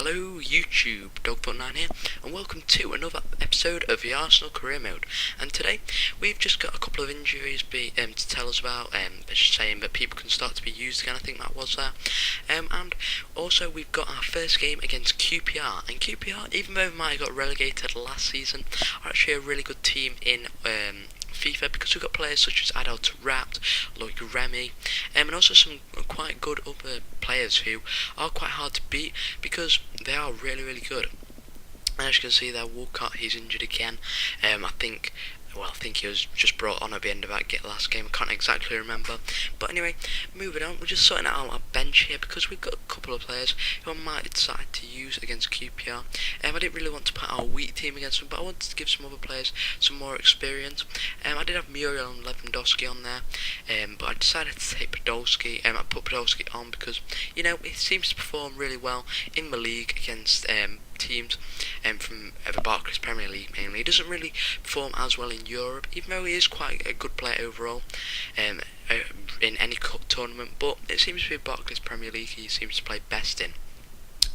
Hello YouTube, Dogfoot9 here, and welcome to another episode of the Arsenal Career Mode. And today, we've just got a couple of injuries to tell us about, just saying that people can start to be used again, I think that was there. And also we've got our first game against QPR, and QPR, even though they might have got relegated last season, are actually a really good team in FIFA, because we've got players such as Adel Taarabt, like Remy, and also some quite good other players who are quite hard to beat because they are really good. And as you can see there, Walcott, he's injured again. I think he was just brought on at the end of that last game. I can't exactly remember. But anyway, moving on, we're just sorting out our bench here because we've got a couple of players who I might decide to use against QPR. I didn't really want to put our weak team against them, but I wanted to give some other players some more experience. I did have Muriel and Lewandowski on there, but I decided to take Podolski. I put Podolski on because, you know, he seems to perform really well in the league against teams from the Barclays Premier League mainly. He doesn't really perform as well in Europe, even though he is quite a good player overall in any cup tournament, but it seems to be Barclays Premier League he seems to play best in.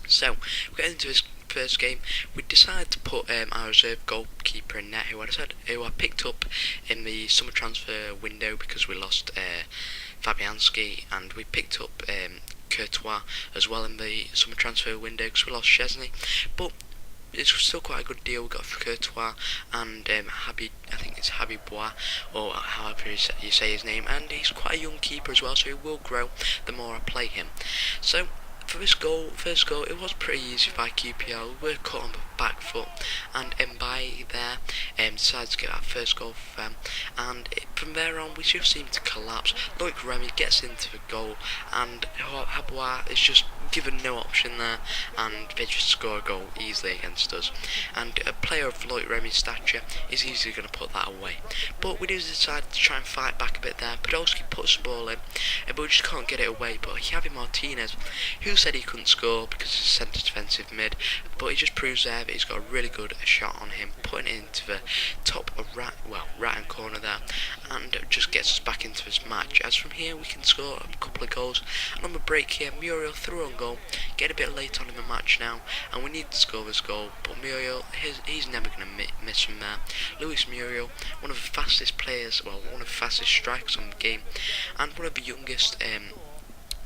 So, we're getting into this first game. We decided to put our reserve goalkeeper in net, who I picked up in the summer transfer window because we lost Fabianski, and we picked up Courtois as well in the summer transfer window because we lost Chesney, but it's still quite a good deal we got for Courtois and I think it's Habib Bois, or however you say his name, and he's quite a young keeper as well, so he will grow the more I play him. So for this first goal, it was pretty easy by QPR. We were caught on the back foot, and Mbaye there decides to get that first goal for them, and from there on we just seem to collapse. Loic Remy gets into the goal, and Habois is just given no option there, and they just score a goal easily against us. And a player of Loic Remy's stature is easily going to put that away. But we do decide to try and fight back a bit there. Podolski puts the ball in, but we just can't get it away. But Javi Martinez, who said he couldn't score because he's a centre defensive mid, but he just proves there that he's got a really good shot on him, putting it into the top of right hand corner there, and just gets us back into this match. As from here we can score a couple of goals, and on the break here Muriel threw on goal, get a bit late on in the match now, and we need to score this goal, but Muriel, he's never going to miss from there. Luis Muriel, one of the fastest players, one of the fastest strikers on the game, and one of the youngest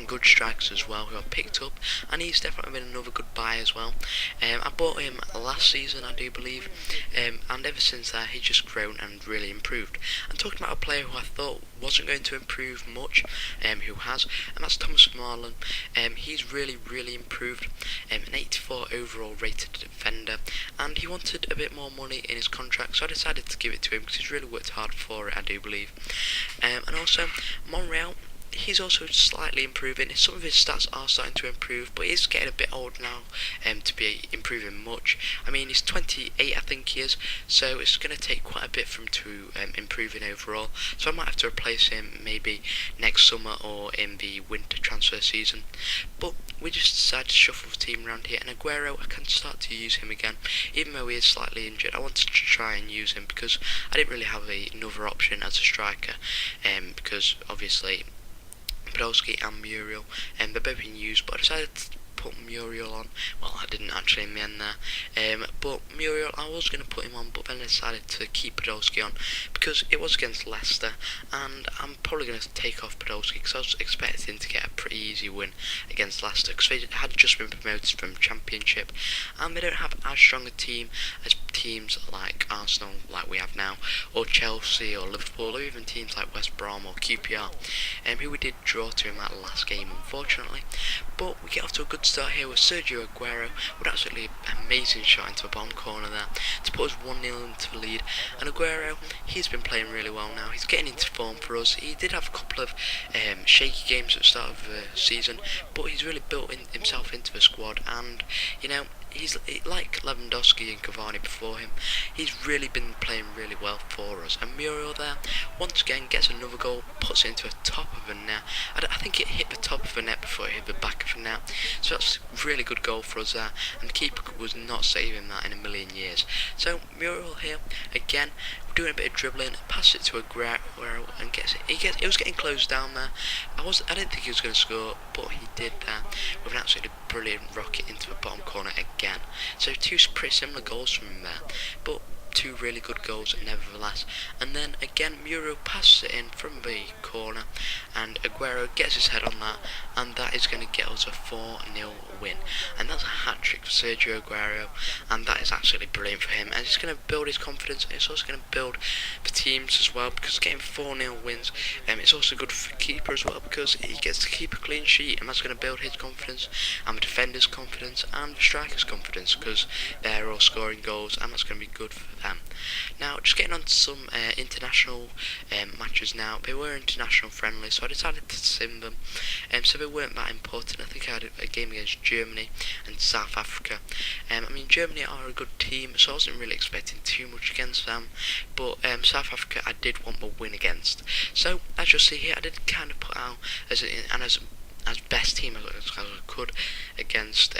good strikers as well who I picked up, and he's definitely been another good buy as well. I bought him last season, I do believe, and ever since that he's just grown and really improved. I'm talking about a player who I thought wasn't going to improve much, who has, and that's Thomas Marlon. He's really improved, an 84 overall rated defender, and he wanted a bit more money in his contract, so I decided to give it to him because he's really worked hard for it, I do believe. And also Monreal, he's also slightly improving. Some of his stats are starting to improve, but he's getting a bit old now to be improving much. I mean, he's 28, I think he is, so it's going to take quite a bit for him to improving overall. So I might have to replace him maybe next summer or in the winter transfer season. But we just decided to shuffle the team around here, and Aguero, I can start to use him again, even though he is slightly injured. I wanted to try and use him because I didn't really have another option as a striker, because obviously Podolski and Muriel, and they've both been used, but I decided to put Muriel on. Well, I didn't actually in the end there, but Muriel, I was going to put him on, but then I decided to keep Podolski on because it was against Leicester, and I'm probably going to take off Podolski because I was expecting to get a pretty easy win against Leicester because they had just been promoted from Championship, and they don't have as strong a team as teams like Arsenal, like we have now, or Chelsea or Liverpool, or even teams like West Brom or QPR, who we did draw to in that last game, unfortunately. But we get off to a good start here with Sergio Aguero with absolutely amazing shot into the bottom corner there to put us 1-0 into the lead. And Aguero, he's been playing really well now. He's getting into form for us. He did have a couple of shaky games at the start of the season, but he's really built himself into the squad, and you know, he's like Lewandowski and Cavani before him. He's really been playing really well for us. And Muriel there, once again, gets another goal, puts it into the top of the net. I think it hit the top of the net before it hit the back of the net. So that's a really good goal for us there. And the keeper was not saving that in a million years. So Muriel here, again, doing a bit of dribbling, passes it to Aguero and gets it. It was getting closed down there. I didn't think he was going to score, but he did there with an absolutely brilliant rocket into the bottom corner again. So two pretty similar goals from him there, but two really good goals nevertheless. And then again Muro passes it in from the corner and Aguero gets his head on that, and that is going to get us a 4-0 win. And that's a hat-trick for Sergio Aguero, and that is absolutely brilliant for him, and it's going to build his confidence, and it's also going to build the teams as well, because getting 4-0 wins, it's also good for the keeper as well, because he gets to keep a clean sheet, and that's going to build his confidence, and the defender's confidence, and the striker's confidence, because they're all scoring goals, and that's going to be good for them. Now, just getting on to some international matches now. They were international friendly, so I decided to sim them, so they weren't that important. I think I had a game against Germany and South Africa. I mean, Germany are a good team, so I wasn't really expecting too much against them, but South Africa I did want the win against. So, as you'll see here, I did kind of put out as best team as I could against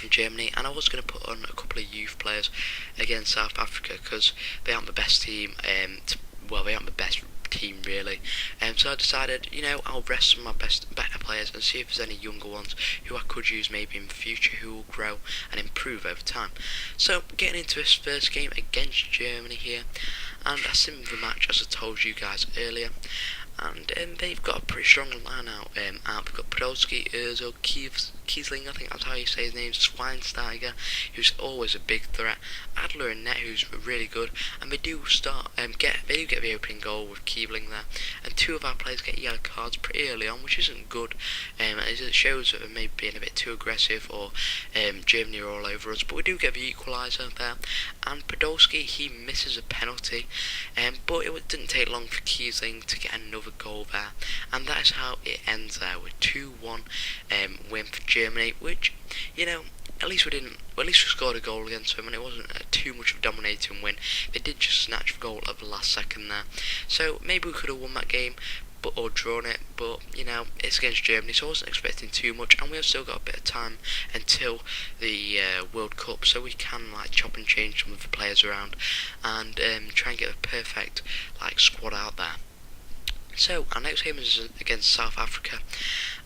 Germany, and I was going to put on a couple of youth players against South Africa because they aren't the best team. They aren't the best team really, so I decided, I'll rest some of my better players and see if there's any younger ones who I could use maybe in the future who will grow and improve over time. So getting into this first game against Germany here, and I simmed the match as I told you guys earlier. And they've got a pretty strong line out. They've got Podolski, Ozil, Kiesling, I think that's how you say his name, Schweinsteiger, who's always a big threat, Adler and Net, who's really good, and they do get the opening goal with Kiesling there, and two of our players get yellow cards pretty early on, which isn't good, as it shows that they may be being a bit too aggressive, or Germany are all over us, but we do get the equaliser there, and Podolski, he misses a penalty, but it didn't take long for Kiesling to get another goal there, and that is how it ends there with 2-1 win for Germany, which, at least we scored a goal against them, and it wasn't too much of a dominating win. They did just snatch the goal at the last second there, so maybe we could have won that game, or drawn it, but it's against Germany, so I wasn't expecting too much, and we have still got a bit of time until the World Cup, so we can chop and change some of the players around and try and get a perfect squad out there. So our next game is against South Africa,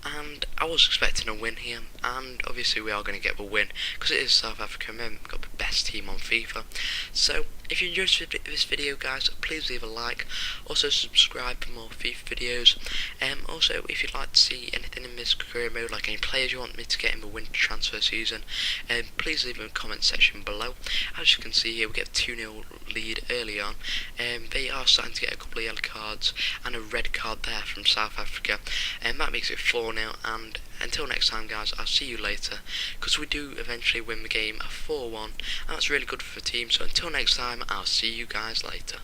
and I was expecting a win here, and obviously we are going to get the win because it is South Africa. Remember, we've got the best team on FIFA. So if you enjoyed this video, guys, please leave a like. Also subscribe for more FIFA videos. Also, if you'd like to see anything in this career mode, like any players you want me to get in the winter transfer season, please leave in the comment section below. As you can see here, we get a 2-0 lead early on. They are starting to get a couple of yellow cards and a red card there from South Africa, and that makes it 4-0. And until next time, guys, I'll see you later, because we do eventually win the game 4-1, and that's really good for the team. So until next time, I'll see you guys later.